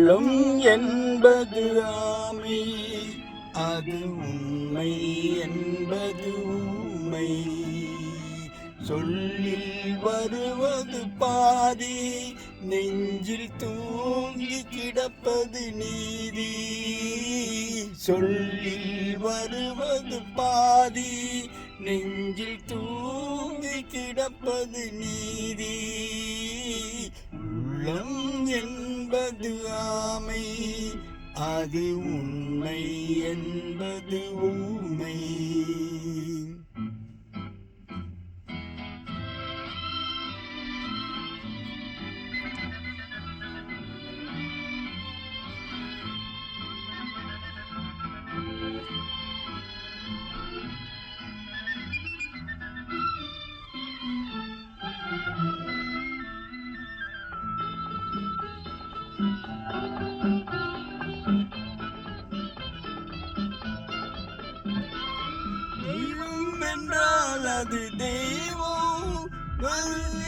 உள்ளம் என்பது ஆமை, அது உண்மை என்பது ஊமை. சொல்லில் வருவது பாதி, நெஞ்சில் தூங்கி கிடப்பது நீதி. சொல்லில் வருவது பாதி, நெஞ்சில் தூங்கி கிடப்பது நீதி. உள்ளம் என்பது ஆமை, அது உண்மை என்பது ஊமை. தெய்வம் என்றால் அது தெய்வம்,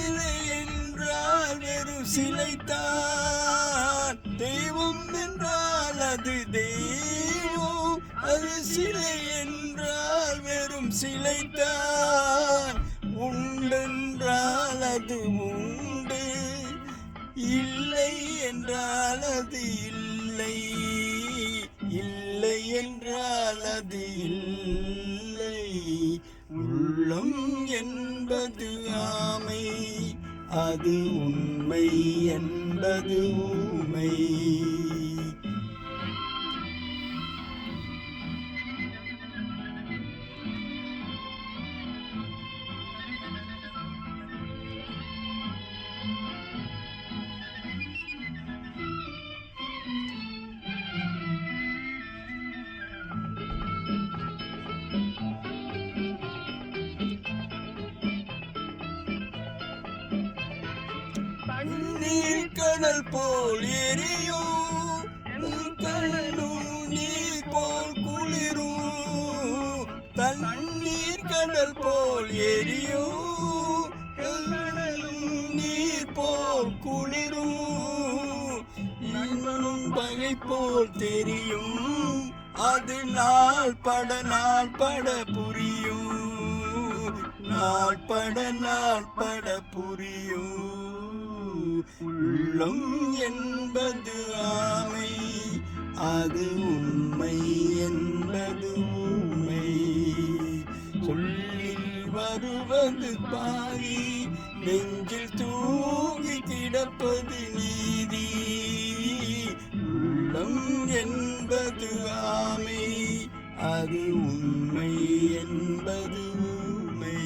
இல்லை என்றால் வெறும் சிலைத்தான். தெய்வம் என்றால் அது தெய்வம், அது சிலை என்றால் வெறும் சிலைத்தான். உண்டென்றால் அது உண்டு, இல்லை என்றால் அது இல்லை, இல்லை என்றால் அது இல்லை. உள்ளம் என்பது ஆமை, அது உண்மை என்பது ஊமை. தண்ணீர் கடல் போல் எரியும், கடலும் நீர் போல் குளிரும். தண்ணீர் கடல் போல் எரியும், கடலும் நீர் போல் குளிரும். நண்பனும் பகை போல் தெரியும், அது நாள் பட புரியும், நாள் பட புரியும். உள்ளம் என்பது ஆமை, அது உண்மை என்பது ஊமை. சொல்லில் வருவது பாதி, நெஞ்சில் தூங்கி கிடப்பது நீதி. உள்ளம் என்பது ஆமை, அது உண்மை என்பது ஊமை.